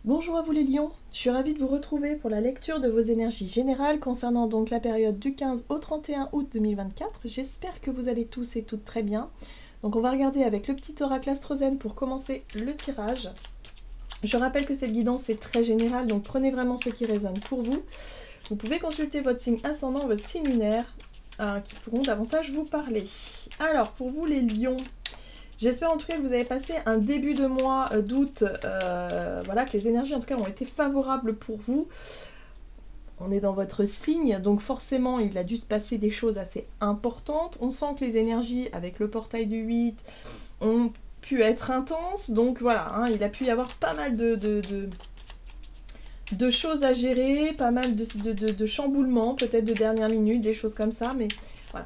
Bonjour à vous les lions, je suis ravie de vous retrouver pour la lecture de vos énergies générales concernant donc la période du 15 au 31 août 2024. J'espère que vous allez tous et toutes très bien. Donc on va regarder avec le petit oracle Astrozène pour commencer le tirage. Je rappelle que cette guidance est très générale, donc prenez vraiment ce qui résonne pour vous. Vous pouvez consulter votre signe ascendant, votre signe lunaire, qui pourront davantage vous parler. Alors pour vous les lions, j'espère en tout cas que vous avez passé un début de mois d'août, voilà, que les énergies en tout cas ont été favorables pour vous. On est dans votre signe, donc forcément il a dû se passer des choses assez importantes. On sent que les énergies avec le portail du 8 ont pu être intenses, donc voilà, hein, il a pu y avoir pas mal de choses à gérer, pas mal de chamboulements, peut-être de dernière minute, des choses comme ça, mais voilà,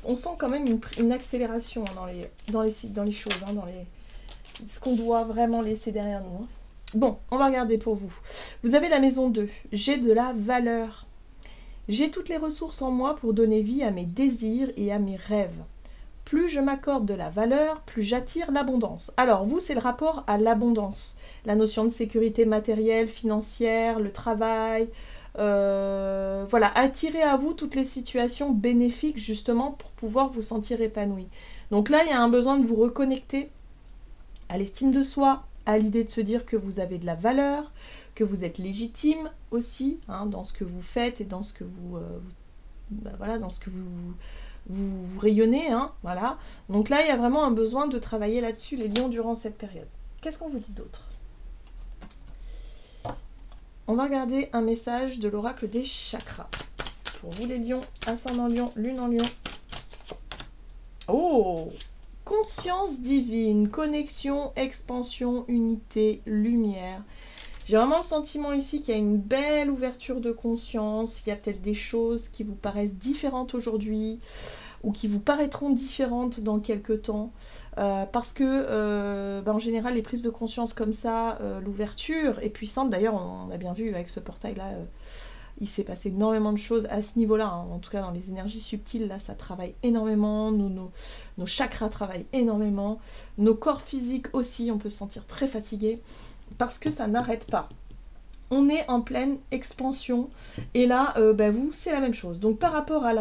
on sent quand même une accélération dans les choses, hein, ce qu'on doit vraiment laisser derrière nous. Hein. Bon, on va regarder pour vous. Vous avez la maison 2. J'ai de la valeur. J'ai toutes les ressources en moi pour donner vie à mes désirs et à mes rêves. Plus je m'accorde de la valeur, plus j'attire l'abondance. Alors, vous, c'est le rapport à l'abondance. La notion de sécurité matérielle, financière, le travail. Voilà, attirez à vous toutes les situations bénéfiques, justement, pour pouvoir vous sentir épanoui. Donc là, il y a un besoin de vous reconnecter à l'estime de soi, à l'idée de se dire que vous avez de la valeur, que vous êtes légitime aussi, hein, dans ce que vous faites et dans ce que voilà, dans ce que vous rayonnez, hein, voilà. Donc là, il y a vraiment un besoin de travailler là-dessus, les lions, durant cette période. Qu'est-ce qu'on vous dit d'autre? On va regarder un message de l'oracle des chakras. Pour vous les lions, ascendant lion, lune en lion. Oh! Conscience divine, connexion, expansion, unité, lumière. J'ai vraiment le sentiment ici qu'il y a une belle ouverture de conscience, il y a peut-être des choses qui vous paraissent différentes aujourd'hui, ou qui vous paraîtront différentes dans quelques temps, parce que en général les prises de conscience comme ça, l'ouverture est puissante. D'ailleurs on a bien vu avec ce portail là, il s'est passé énormément de choses à ce niveau là, hein. En tout cas dans les énergies subtiles là ça travaille énormément, nos chakras travaillent énormément, nos corps physiques aussi, on peut se sentir très fatigué parce que ça n'arrête pas. On est en pleine expansion et là vous c'est la même chose. Donc par rapport à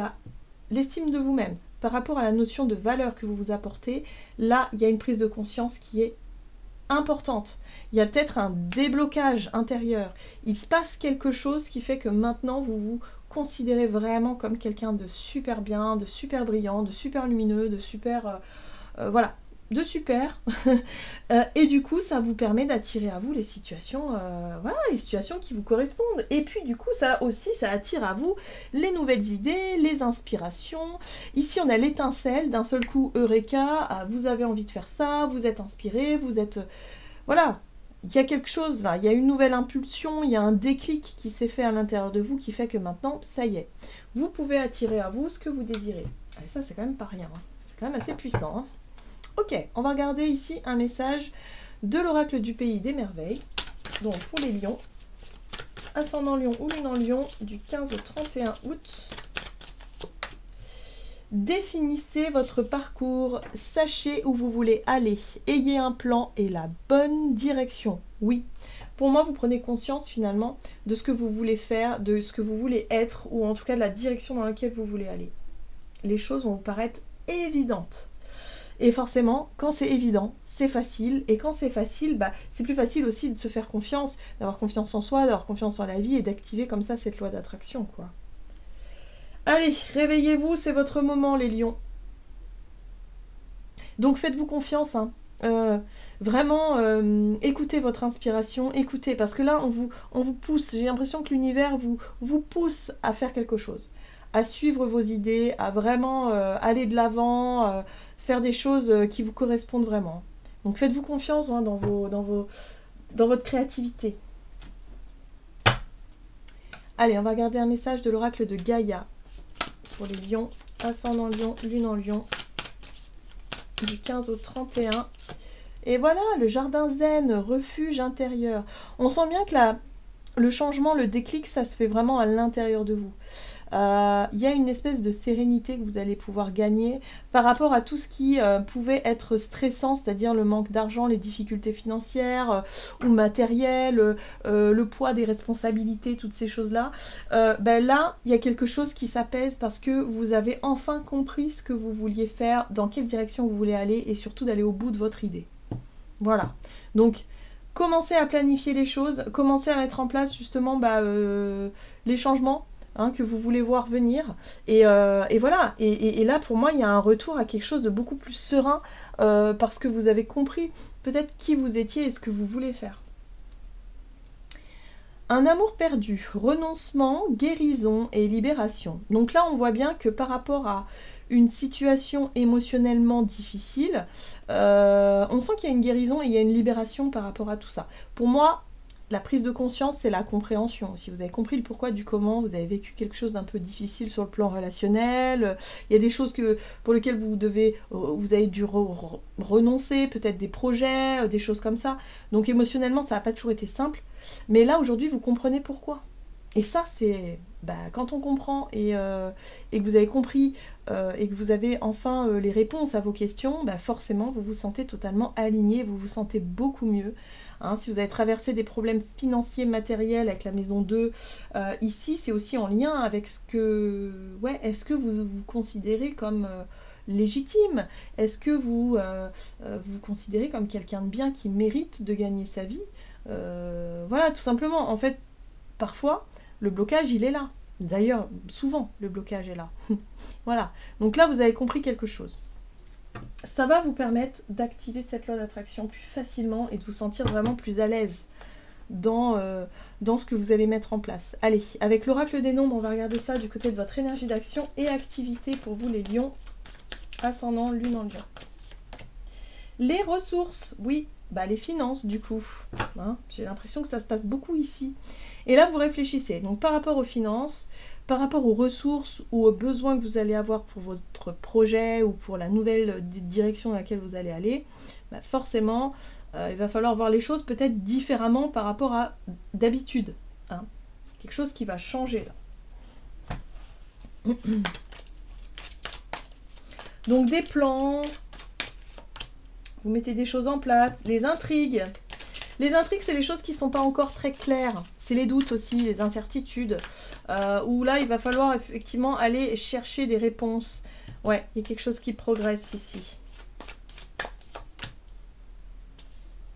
l'estime de vous-même, par rapport à la notion de valeur que vous vous apportez, là, il y a une prise de conscience qui est importante. Il y a peut-être un déblocage intérieur. Il se passe quelque chose qui fait que maintenant, vous vous considérez vraiment comme quelqu'un de super bien, de super brillant, de super lumineux, de super... voilà, de super. Et du coup, ça vous permet d'attirer à vous les situations, voilà, les situations qui vous correspondent. Et puis, du coup, ça aussi, ça attire à vous les nouvelles idées, les inspirations. Ici, on a l'étincelle, d'un seul coup, Eureka, vous avez envie de faire ça, vous êtes inspiré, vous êtes... voilà, il y a quelque chose là, il y a une nouvelle impulsion, il y a un déclic qui s'est fait à l'intérieur de vous qui fait que maintenant, ça y est, vous pouvez attirer à vous ce que vous désirez. Et ça, c'est quand même pas rien, hein. C'est quand même assez puissant, hein. Ok, on va regarder ici un message de l'oracle du pays des merveilles. Donc pour les lions, ascendant lion ou lune en lion, du 15 au 31 août. Définissez votre parcours, sachez où vous voulez aller, ayez un plan et la bonne direction. Oui, pour moi, vous prenez conscience finalement de ce que vous voulez faire, de ce que vous voulez être, ou en tout cas de la direction dans laquelle vous voulez aller. Les choses vont vous paraître évidentes. Et forcément, quand c'est évident, c'est facile. Et quand c'est facile, c'est plus facile aussi de se faire confiance, d'avoir confiance en soi, d'avoir confiance en la vie et d'activer comme ça cette loi d'attraction, quoi. Allez, réveillez-vous, c'est votre moment, les lions. Donc faites-vous confiance, hein. Vraiment, écoutez votre inspiration, écoutez, parce que là, on vous pousse. J'ai l'impression que l'univers vous pousse à faire quelque chose, à suivre vos idées, à vraiment aller de l'avant, faire des choses qui vous correspondent vraiment. Donc faites-vous confiance, hein, dans votre créativité. Allez, on va regarder un message de l'oracle de Gaïa pour les lions, ascendant lion, lune en lion, du 15 au 31. Et voilà, le jardin zen, refuge intérieur. On sent bien que le changement, le déclic, ça se fait vraiment à l'intérieur de vous. Il y a une espèce de sérénité que vous allez pouvoir gagner par rapport à tout ce qui pouvait être stressant, c'est-à-dire le manque d'argent, les difficultés financières ou matérielles, le poids des responsabilités, toutes ces choses-là. Ben là, il y a quelque chose qui s'apaise parce que vous avez enfin compris ce que vous vouliez faire, dans quelle direction vous voulez aller et surtout d'aller au bout de votre idée. Voilà. Donc, commencez à planifier les choses, commencez à mettre en place justement les changements que vous voulez voir venir. Et voilà. Et là, pour moi, il y a un retour à quelque chose de beaucoup plus serein parce que vous avez compris peut-être qui vous étiez et ce que vous voulez faire. Un amour perdu, renoncement, guérison et libération. Donc là, on voit bien que par rapport à une situation émotionnellement difficile, on sent qu'il y a une guérison et il y a une libération par rapport à tout ça. Pour moi, la prise de conscience, c'est la compréhension. Si vous avez compris le pourquoi du comment, vous avez vécu quelque chose d'un peu difficile sur le plan relationnel, il y a des choses pour lesquelles vous avez dû renoncer, peut-être des projets, des choses comme ça. Donc émotionnellement, ça n'a pas toujours été simple. Mais là, aujourd'hui, vous comprenez pourquoi. Et ça, c'est quand on comprend et que vous avez compris et que vous avez enfin les réponses à vos questions, forcément, vous vous sentez totalement aligné, vous vous sentez beaucoup mieux. Si vous avez traversé des problèmes financiers, matériels avec la maison 2, ici, c'est aussi en lien avec ce que... Ouais, est-ce que vous vous considérez comme légitime? Est-ce que vous vous considérez comme quelqu'un de bien qui mérite de gagner sa vie? Voilà, tout simplement. En fait, parfois, le blocage, il est là. D'ailleurs, souvent, le blocage est là. Voilà. Donc là, vous avez compris quelque chose. Ça va vous permettre d'activer cette loi d'attraction plus facilement et de vous sentir vraiment plus à l'aise dans ce que vous allez mettre en place. Allez, avec l'oracle des nombres, on va regarder ça du côté de votre énergie d'action et activité pour vous les lions, ascendant lune en lion. Les ressources, oui, les finances du coup. J'ai l'impression que ça se passe beaucoup ici. Et là, vous réfléchissez. Donc par rapport aux finances, par rapport aux ressources ou aux besoins que vous allez avoir pour votre projet ou pour la nouvelle direction dans laquelle vous allez aller, forcément, il va falloir voir les choses peut-être différemment par rapport à d'habitude. Quelque chose qui va changer là. Donc des plans, vous mettez des choses en place, les intrigues. Les intrigues, c'est les choses qui ne sont pas encore très claires. C'est les doutes aussi, les incertitudes. Où là, il va falloir effectivement aller chercher des réponses. Ouais, il y a quelque chose qui progresse ici.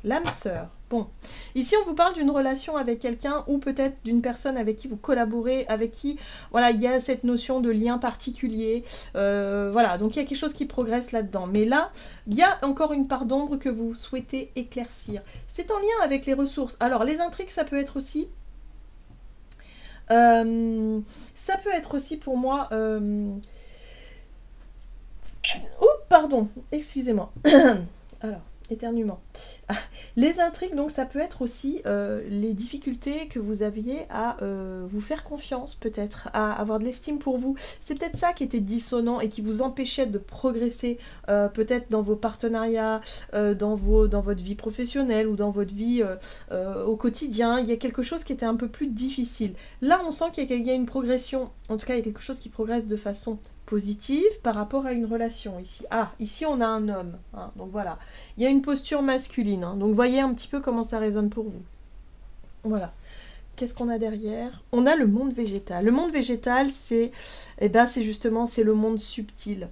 L'âme sœur. Bon, ici on vous parle d'une relation avec quelqu'un ou peut-être d'une personne avec qui vous collaborez, avec qui, voilà, il y a cette notion de lien particulier. Voilà, donc il y a quelque chose qui progresse là-dedans. Mais là, il y a encore une part d'ombre que vous souhaitez éclaircir. C'est en lien avec les ressources. Alors, les intrigues, ça peut être aussi... pour moi... Oh, pardon, excusez-moi. Alors... éternuement. Les intrigues, donc ça peut être aussi les difficultés que vous aviez à vous faire confiance, peut-être, à avoir de l'estime pour vous. C'est peut-être ça qui était dissonant et qui vous empêchait de progresser, peut-être dans vos partenariats, dans votre vie professionnelle ou dans votre vie au quotidien. Il y a quelque chose qui était un peu plus difficile. Là, on sent qu'il y a une progression, en tout cas, il y a quelque chose qui progresse de façon positive par rapport à une relation ici. Ah, ici on a un homme, donc voilà. Il y a une posture masculine, donc voyez un petit peu comment ça résonne pour vous. Voilà. Qu'est-ce qu'on a derrière? On a le monde végétal. Le monde végétal, c'est justement, c'est le monde subtil.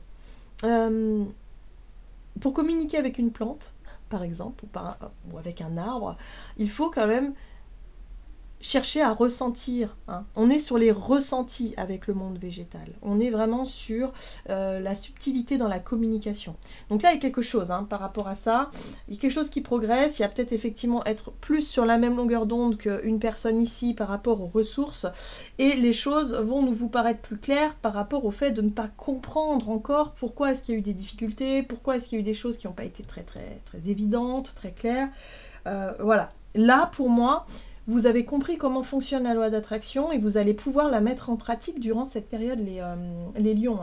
Pour communiquer avec une plante, par exemple, ou avec un arbre, il faut quand même chercher à ressentir. On est sur les ressentis avec le monde végétal. On est vraiment sur la subtilité dans la communication. Donc là, il y a quelque chose par rapport à ça. Il y a quelque chose qui progresse. Il y a peut-être effectivement être plus sur la même longueur d'onde qu'une personne ici par rapport aux ressources. Et les choses vont vous paraître plus claires par rapport au fait de ne pas comprendre encore pourquoi est-ce qu'il y a eu des difficultés, pourquoi est-ce qu'il y a eu des choses qui n'ont pas été très, très, très évidentes, très claires. Voilà. Là, pour moi... vous avez compris comment fonctionne la loi d'attraction et vous allez pouvoir la mettre en pratique durant cette période, les lions.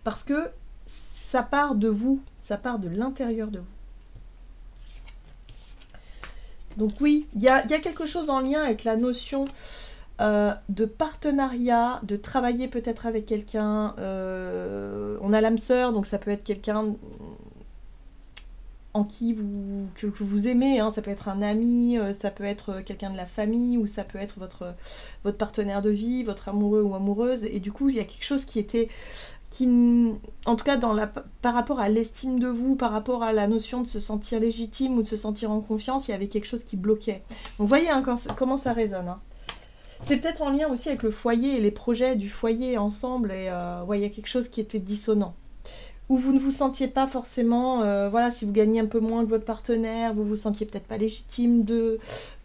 Parce que ça part de vous, ça part de l'intérieur de vous. Donc oui, il y a quelque chose en lien avec la notion de partenariat, de travailler peut-être avec quelqu'un. On a l'âme sœur, donc ça peut être quelqu'un en qui que vous aimez, hein. Ça peut être un ami, ça peut être quelqu'un de la famille, ou ça peut être votre partenaire de vie, votre amoureux ou amoureuse. Et du coup, il y a quelque chose en tout cas par rapport à l'estime de vous, par rapport à la notion de se sentir légitime ou de se sentir en confiance, il y avait quelque chose qui bloquait. Donc vous voyez, hein, comment ça résonne, hein. C'est peut-être en lien aussi avec le foyer et les projets du foyer ensemble, et ouais, il y a quelque chose qui était dissonant. Ou vous ne vous sentiez pas forcément, voilà, si vous gagnez un peu moins que votre partenaire, vous vous sentiez peut-être pas légitime,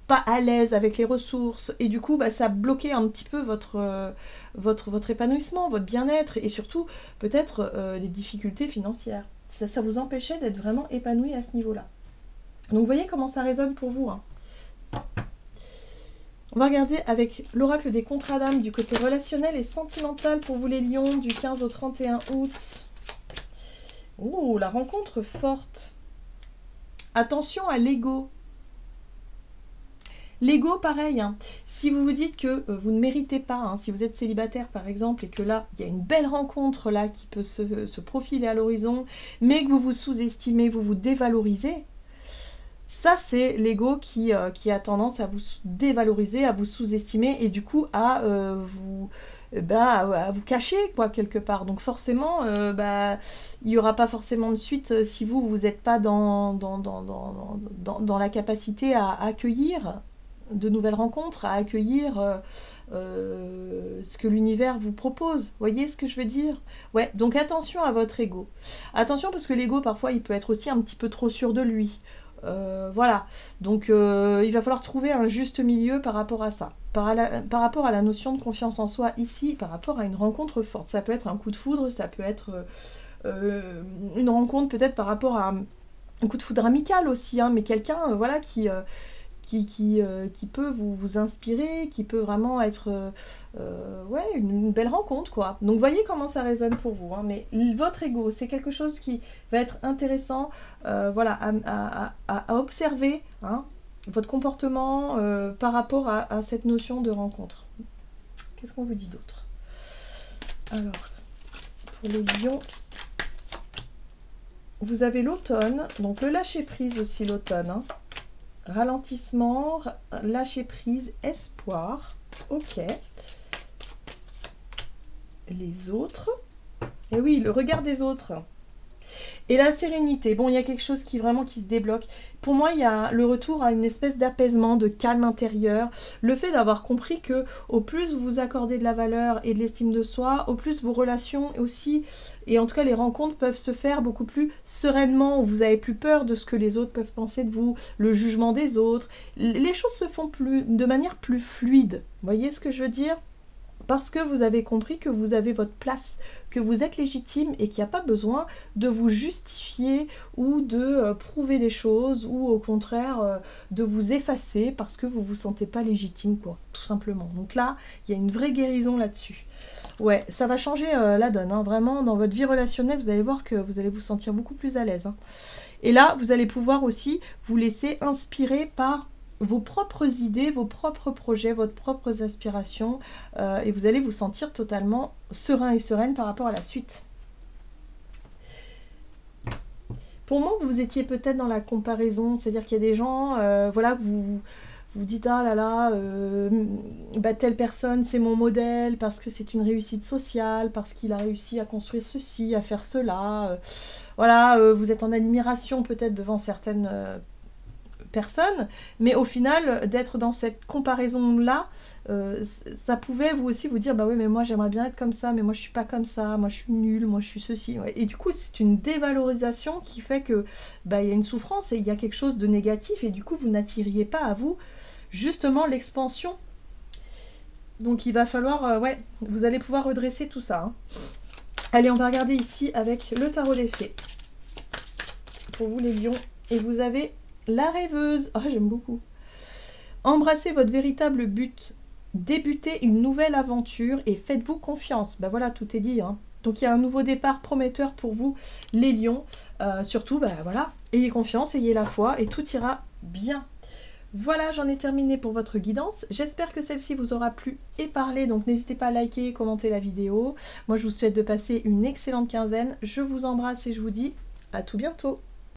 pas à l'aise avec les ressources, et du coup, bah, ça bloquait un petit peu votre épanouissement, votre bien-être, et surtout, peut-être, les difficultés financières. Ça vous empêchait d'être vraiment épanoui à ce niveau-là. Donc, vous voyez comment ça résonne pour vous, hein. On va regarder avec l'oracle des contrats d'âme du côté relationnel et sentimental pour vous les lions du 15 au 31 août. Oh, la rencontre forte. Attention à l'ego. L'ego, pareil, hein. Si vous vous dites que vous ne méritez pas, hein, si vous êtes célibataire par exemple, et que là, il y a une belle rencontre là qui peut se profiler à l'horizon, mais que vous vous sous-estimez, vous vous dévalorisez, ça, c'est l'ego qui a tendance à vous dévaloriser, à vous sous-estimer et du coup à vous cacher, quoi, quelque part. Donc forcément, il n'y aura pas forcément de suite si vous n'êtes pas dans la capacité à accueillir de nouvelles rencontres, à accueillir ce que l'univers vous propose. Vous voyez ce que je veux dire? Ouais, donc attention à votre ego. Attention parce que l'ego, parfois, il peut être aussi un petit peu trop sûr de lui. Voilà, donc il va falloir trouver un juste milieu par rapport à ça, par rapport à la notion de confiance en soi ici, par rapport à une rencontre forte. Ça peut être un coup de foudre, ça peut être une rencontre peut-être par rapport à un coup de foudre amical aussi, hein, mais quelqu'un voilà, qui peut vous inspirer, qui peut vraiment être ouais, une belle rencontre, quoi. Donc voyez comment ça résonne pour vous, hein. Mais votre ego, c'est quelque chose qui va être intéressant voilà, à observer, hein, votre comportement par rapport à cette notion de rencontre. Qu'est-ce qu'on vous dit d'autre? Alors, pour les lions, vous avez l'automne, donc le lâcher-prise aussi l'automne, hein. Ralentissement, lâcher prise, espoir. Ok. Les autres. Et oui, le regard des autres. Et la sérénité. Bon, il y a quelque chose qui se débloque. Pour moi, il y a le retour à une espèce d'apaisement, de calme intérieur. Le fait d'avoir compris que au plus vous accordez de la valeur et de l'estime de soi, au plus vos relations aussi, et en tout cas les rencontres peuvent se faire beaucoup plus sereinement. Vous n'avez plus peur de ce que les autres peuvent penser de vous, le jugement des autres. Les choses se font de manière plus fluide. Vous voyez ce que je veux dire ? Parce que vous avez compris que vous avez votre place, que vous êtes légitime et qu'il n'y a pas besoin de vous justifier ou de prouver des choses ou au contraire de vous effacer parce que vous ne vous sentez pas légitime, quoi, tout simplement. Donc là, il y a une vraie guérison là-dessus. Ouais, ça va changer la donne, hein. Vraiment, dans votre vie relationnelle, vous allez voir que vous allez vous sentir beaucoup plus à l'aise, hein. Et là, vous allez pouvoir aussi vous laisser inspirer par vos propres idées, vos propres projets, vos propres aspirations, et vous allez vous sentir totalement serein et sereine par rapport à la suite. Pour moi, vous étiez peut-être dans la comparaison, c'est-à-dire qu'il y a des gens, voilà, vous dites, ah là là, telle personne c'est mon modèle parce que c'est une réussite sociale, parce qu'il a réussi à construire ceci, à faire cela, voilà, vous êtes en admiration peut-être devant certaines personne, mais au final, d'être dans cette comparaison-là, ça pouvait vous aussi vous dire, bah oui, mais moi j'aimerais bien être comme ça, mais moi je suis pas comme ça, moi je suis nulle, moi je suis ceci. Ouais. Et du coup, c'est une dévalorisation qui fait que bah, y a une souffrance et il y a quelque chose de négatif, et du coup, vous n'attiriez pas à vous justement l'expansion. Donc il va falloir, ouais, vous allez pouvoir redresser tout ça, hein. Allez, on va regarder ici avec le tarot des fées. Pour vous les lions, et vous avez la rêveuse. Oh, j'aime beaucoup. Embrassez votre véritable but. Débutez une nouvelle aventure et faites-vous confiance. Ben voilà, tout est dit, hein. Donc il y a un nouveau départ prometteur pour vous, les lions. Surtout, ben voilà, ayez confiance, ayez la foi et tout ira bien. Voilà, j'en ai terminé pour votre guidance. J'espère que celle-ci vous aura plu et parlé, donc n'hésitez pas à liker et commenter la vidéo. Moi, je vous souhaite de passer une excellente quinzaine. Je vous embrasse et je vous dis à tout bientôt.